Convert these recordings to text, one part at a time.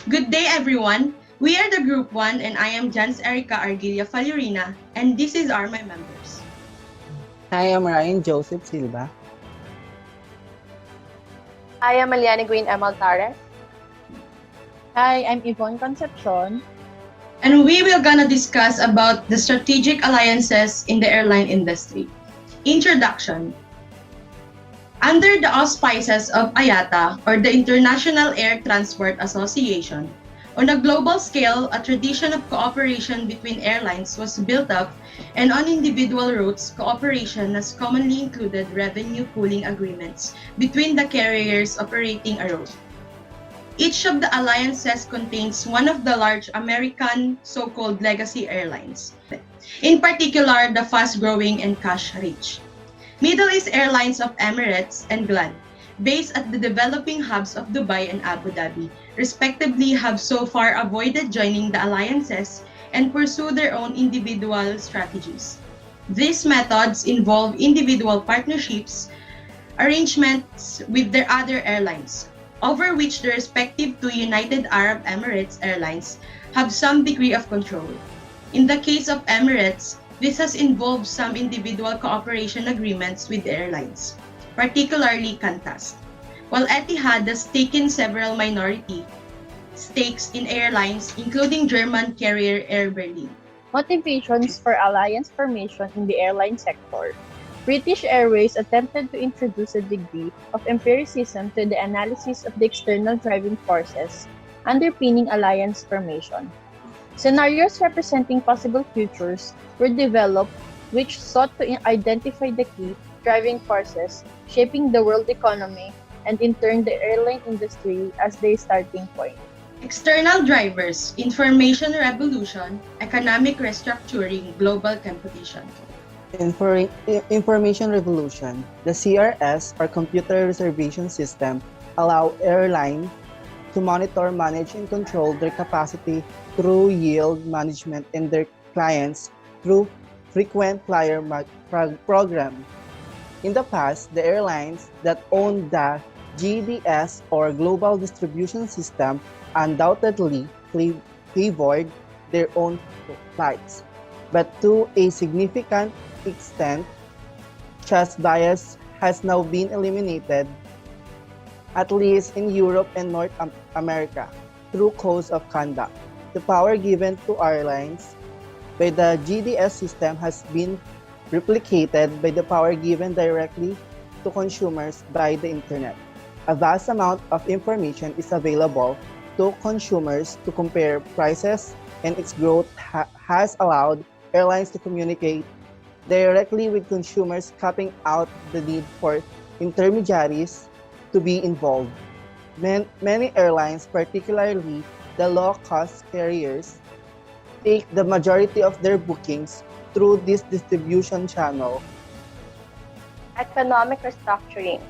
Good day, everyone. We are the Group 1, and I am Jans Erica Arguilla Falurina, and this is our my members. I am Ryan Joseph Silva. I am Aliani Green Emaltares. Hi, I'm Yvonne Concepcion. And we will gonna discuss about the strategic alliances in the airline industry. Introduction. Under the auspices of IATA, or the International Air Transport Association, on a global scale, a tradition of cooperation between airlines was built up, and on individual routes, cooperation has commonly included revenue pooling agreements between the carriers operating a route. Each of the alliances contains one of the large American so-called legacy airlines, in particular the fast-growing and cash-rich Middle East Airlines of Emirates and GLAD, based at the developing hubs of Dubai and Abu Dhabi, respectively, have so far avoided joining the alliances and pursue their own individual strategies. These methods involve individual partnerships, arrangements with their other airlines, over which the respective two United Arab Emirates airlines have some degree of control. In the case of Emirates, this has involved some individual cooperation agreements with the airlines, particularly Qantas, while Etihad has taken several minority stakes in airlines, including German carrier Air Berlin. Motivations for alliance formation in the airline sector. British Airways attempted to introduce a degree of empiricism to the analysis of the external driving forces underpinning alliance formation. Scenarios representing possible futures were developed which sought to identify the key driving forces shaping the world economy and in turn the airline industry as their starting point. External drivers, information revolution, economic restructuring, global competition. Information revolution. The CRS, or Computer Reservation System, allow airlines to monitor, manage, and control their capacity through yield management and their clients through frequent flyer program. In the past, the airlines that owned the GDS, or Global Distribution System, undoubtedly favored their own flights. But to a significant extent, trust bias has now been eliminated, at least in Europe and North America, through codes of conduct. The power given to airlines by the GDS system has been replicated by the power given directly to consumers by the internet. A vast amount of information is available to consumers to compare prices, and its growth has allowed airlines to communicate directly with consumers, cutting out the need for intermediaries to be involved. Many airlines, particularly the low-cost carriers, take the majority of their bookings through this distribution channel. Economic restructuring.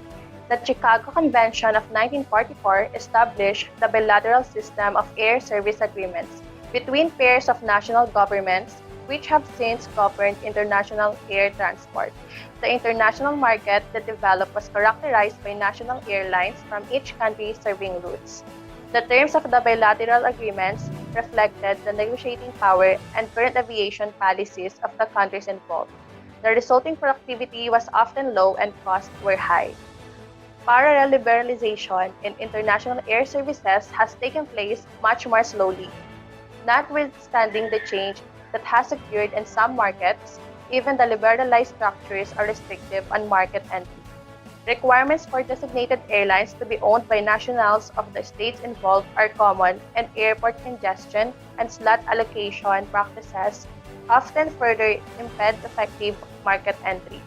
The Chicago Convention of 1944 established the bilateral system of air service agreements between pairs of national governments, which have since governed international air transport. The international market that developed was characterized by national airlines from each country serving routes. The terms of the bilateral agreements reflected the negotiating power and current aviation policies of the countries involved. The resulting productivity was often low and costs were high. Parallel liberalization in international air services has taken place much more slowly. Notwithstanding the change that has occurred in some markets, even the liberalized structures are restrictive on market entry. Requirements for designated airlines to be owned by nationals of the states involved are common, and airport congestion and slot allocation practices often further impede effective market entry.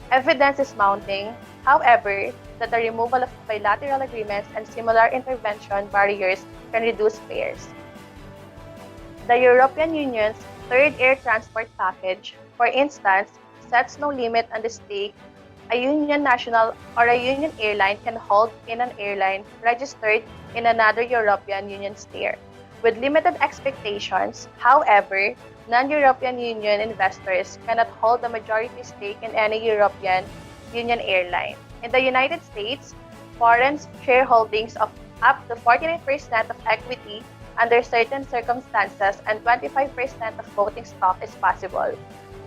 Evidence is mounting, however, that the removal of bilateral agreements and similar intervention barriers can reduce fares. The European Union's Third Air Transport Package, for instance, sets no limit on the stake a union national or a union airline can hold in an airline registered in another European Union state. With limited expectations, however, non-European Union investors cannot hold a majority stake in any European Union airline. In the United States, foreign shareholdings of up to 49% of equity under certain circumstances, and 25% of voting stock is possible.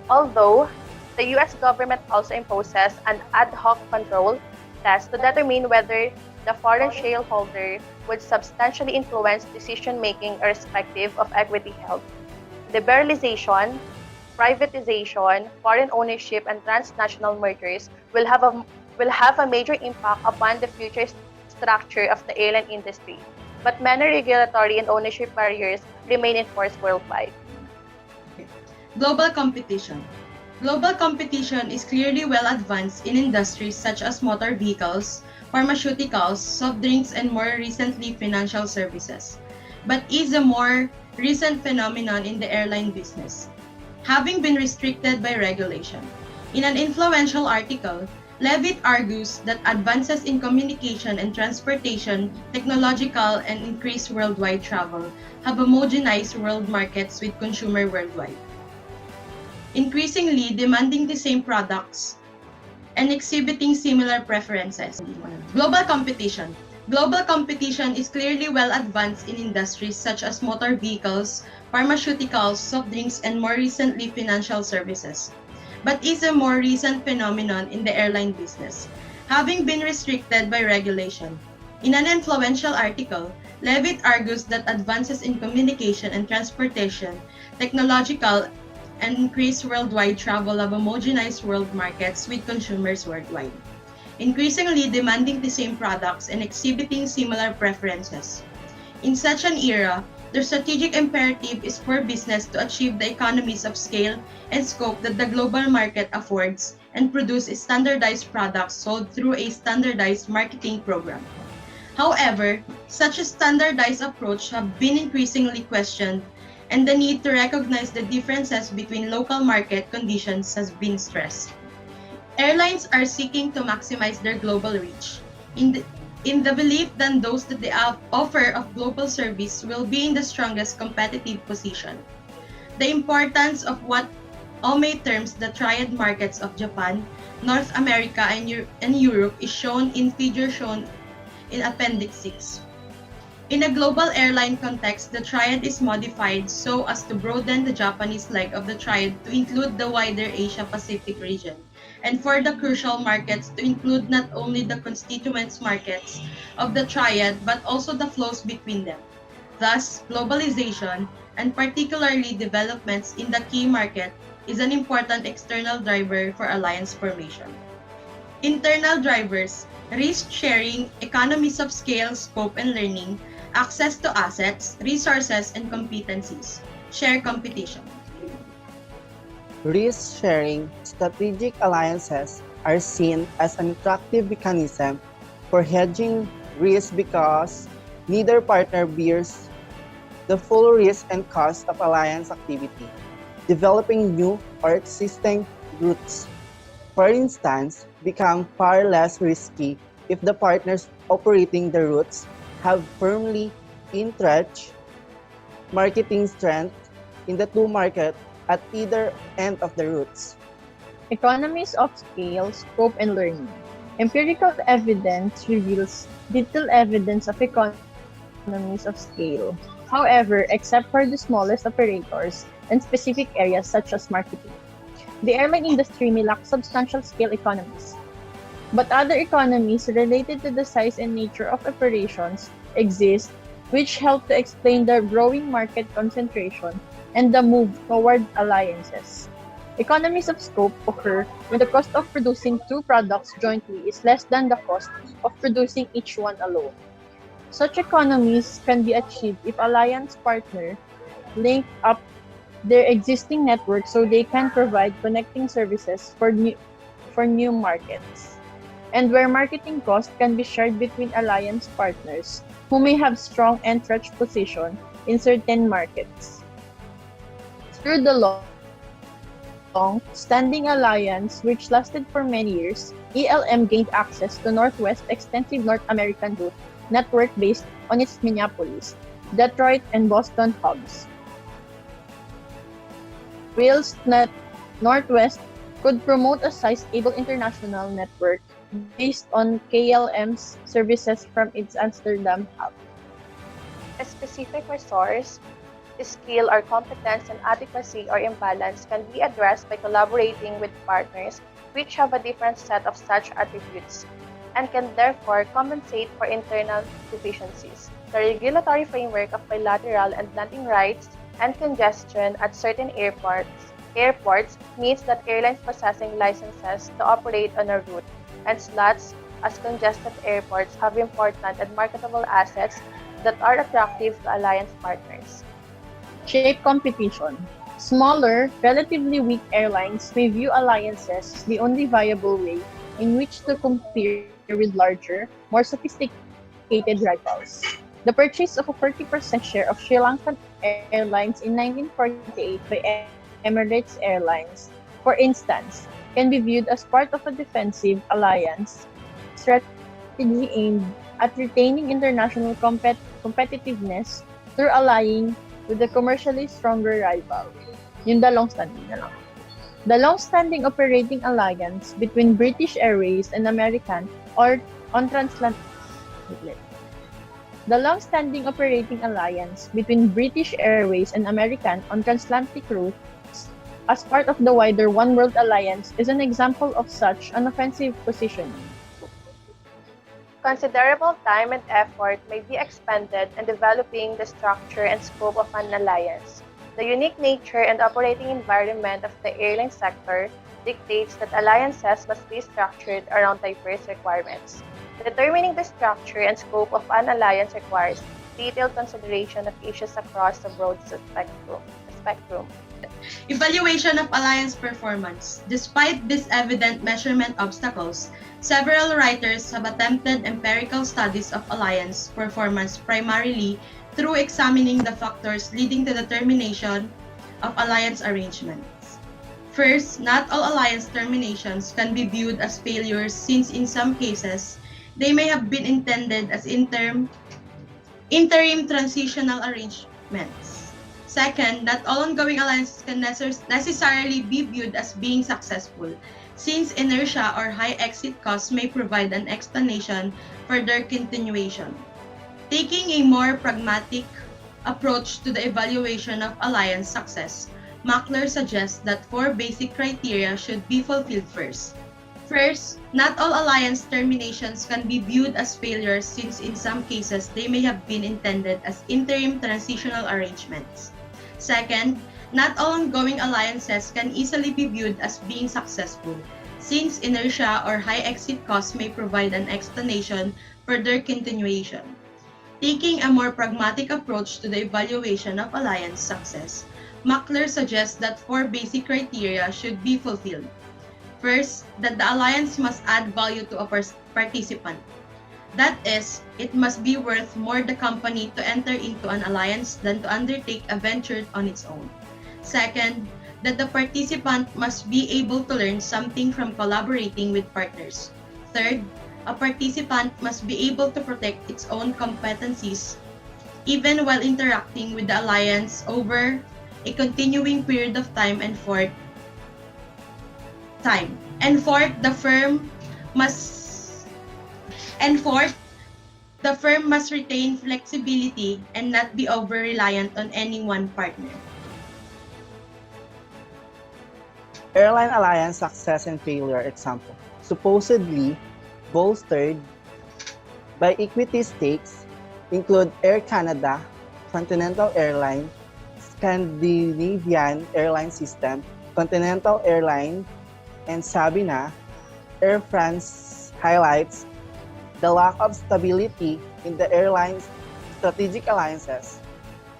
Although, the US government also imposes an ad hoc control test to determine whether the foreign shareholder would substantially influence decision making irrespective of equity held. Liberalization, privatization, foreign ownership, and transnational mergers will have a major impact upon the future structure of the airline industry, but many regulatory and ownership barriers remain in force worldwide. Global competition. Global competition is clearly well advanced in industries such as motor vehicles, pharmaceuticals, soft drinks, and more recently financial services, but is a more recent phenomenon in the airline business, having been restricted by regulation. In an influential article, Levitt argues that advances in communication and transportation, technological, and increased worldwide travel have homogenized world markets with consumer worldwide, increasingly demanding the same products and exhibiting similar preferences. Global competition. Global competition is clearly well advanced in industries such as motor vehicles, pharmaceuticals, soft drinks, and more recently financial services, but is a more recent phenomenon in the airline business, having been restricted by regulation. In an influential article, Levitt argues that advances in communication and transportation, technological, and increased worldwide travel have homogenized world markets with consumers worldwide, increasingly demanding the same products and exhibiting similar preferences. In such an era, the strategic imperative is for business to achieve the economies of scale and scope that the global market affords and produce standardized products sold through a standardized marketing program. However, such a standardized approach have been increasingly questioned, and the need to recognize the differences between local market conditions has been stressed. Airlines are seeking to maximize their global reach in the belief that those that they offer of global service will be in the strongest competitive position. The importance of what Ome terms the triad markets of Japan, North America, and Europe is shown in figure shown in Appendix 6. In a global airline context, the triad is modified so as to broaden the Japanese leg of the triad to include the wider Asia-Pacific region, and for the crucial markets to include not only the constituent markets of the triad but also the flows between them. Thus, globalization, and particularly developments in the key market, is an important external driver for alliance formation. Internal drivers: risk sharing, economies of scale, scope and learning, access to assets, resources, and competencies. Share competition. Risk sharing strategic alliances are seen as an attractive mechanism for hedging risk because neither partner bears the full risk and cost of alliance activity. Developing new or existing routes, for instance, become far less risky if the partners operating the routes have firmly entrenched marketing strength in the two markets at either end of the routes. Economies of scale, scope, and learning. Empirical evidence reveals little evidence of economies of scale. However, except for the smallest operators and specific areas such as marketing, the airline industry may lack substantial scale economies. But other economies related to the size and nature of operations exist, which help to explain the growing market concentration and the move toward alliances. Economies of scope occur when the cost of producing two products jointly is less than the cost of producing each one alone. Such economies can be achieved if alliance partners link up their existing network so they can provide connecting services for new markets, and where marketing costs can be shared between alliance partners who may have strong entrenched position in certain markets. Through the long-standing alliance, which lasted for many years, ELM gained access to Northwest's extensive North American route network based on its Minneapolis, Detroit, and Boston hubs. Whilst Northwest could promote a sizable international network based on KLM's services from its Amsterdam hub. A specific resource, skill or competence and adequacy or imbalance can be addressed by collaborating with partners which have a different set of such attributes and can therefore compensate for internal deficiencies. The regulatory framework of bilateral and landing rights and congestion at certain airports means that airlines possessing licenses to operate on a route and slots as congested airports have important and marketable assets that are attractive to alliance partners. Shape competition. Smaller, relatively weak airlines may view alliances as the only viable way in which to compete with larger, more sophisticated rivals. The purchase of a 40% share of Sri Lankan Airlines in 1948 by Emirates Airlines, for instance, can be viewed as part of a defensive alliance strategy aimed at retaining international competitiveness through allying with a commercially stronger rival. Yung the long-standing na lang. The long-standing operating alliance between British Airways and American or on transatlantic The long-standing operating alliance between British Airways and American on transatlantic routes as part of the wider One World Alliance is an example of such an offensive positioning. Considerable time and effort may be expended in developing the structure and scope of an alliance. The unique nature and operating environment of the airline sector dictates that alliances must be structured around diverse requirements. Determining the structure and scope of an alliance requires detailed consideration of issues across the broad spectrum. Evaluation of alliance performance. Despite these evident measurement obstacles, several writers have attempted empirical studies of alliance performance primarily through examining the factors leading to the termination of alliance arrangements. First, not all alliance terminations can be viewed as failures since in some cases, they may have been intended as interim transitional arrangements. Second, not all ongoing alliances can necessarily be viewed as being successful, since inertia or high exit costs may provide an explanation for their continuation. Taking a more pragmatic approach to the evaluation of alliance success, Mackler suggests that four basic criteria should be fulfilled first. First, not all alliance terminations can be viewed as failures since in some cases they may have been intended as interim transitional arrangements. Second, not all ongoing alliances can easily be viewed as being successful, since inertia or high exit costs may provide an explanation for their continuation. Taking a more pragmatic approach to the evaluation of alliance success, Mackler suggests that four basic criteria should be fulfilled. First, that the alliance must add value to a participant. That is, it must be worth more the company to enter into an alliance than to undertake a venture on its own. Second, that the participant must be able to learn something from collaborating with partners. Third, a participant must be able to protect its own competencies even while interacting with the alliance over a continuing period of time. And fourth, the firm must retain flexibility and not be over-reliant on any one partner. Airline alliance success and failure example. Supposedly bolstered by equity stakes include Air Canada, Continental Airline, Scandinavian Airline System, Continental Airline, and Sabina. Air France highlights the lack of stability in the airline's strategic alliances.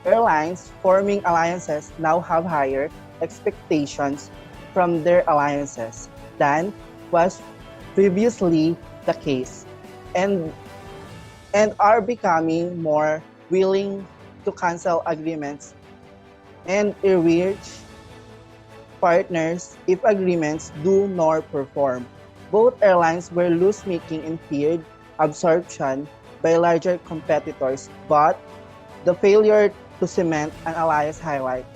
Airlines forming alliances now have higher expectations from their alliances than was previously the case, and are becoming more willing to cancel agreements and enrich partners if agreements do not perform. Both airlines were loss-making and feared absorption by larger competitors, but the failure to cement an alliance highlight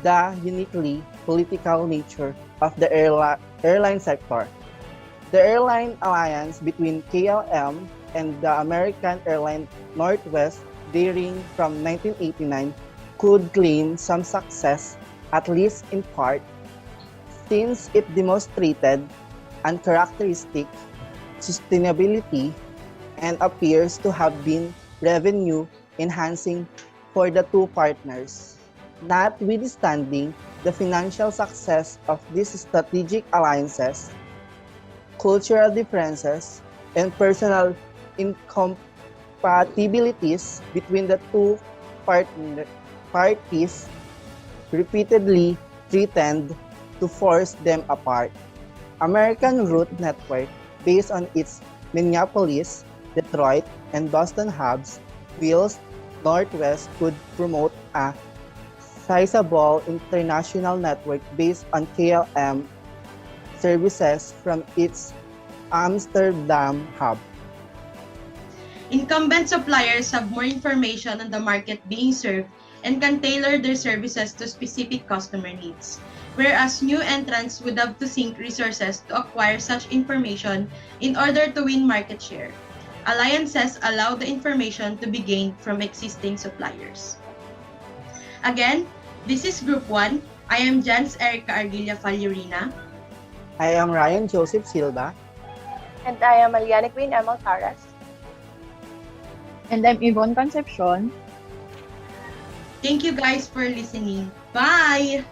the uniquely political nature of the airline sector. The airline alliance between KLM and the American airline Northwest dating from 1989 could claim some success, at least in part, since it demonstrated uncharacteristic sustainability and appears to have been revenue enhancing for the two partners. Notwithstanding the financial success of these strategic alliances, cultural differences, and personal incompatibilities between the two parties repeatedly threatened to force them apart. American route network, based on its Minneapolis, Detroit, and Boston hubs, whilst Northwest could promote a sizable international network based on KLM services from its Amsterdam hub. Incumbent suppliers have more information on the market being served and can tailor their services to specific customer needs, whereas new entrants would have to sink resources to acquire such information in order to win market share. Alliances allow the information to be gained from existing suppliers. Again, this is Group 1. I am Jans Erica Arguilla Faliurina. I am Ryan Joseph Silva. And I am Aliana Queen Emil Taras. And I'm Yvonne Concepcion. Thank you guys for listening. Bye!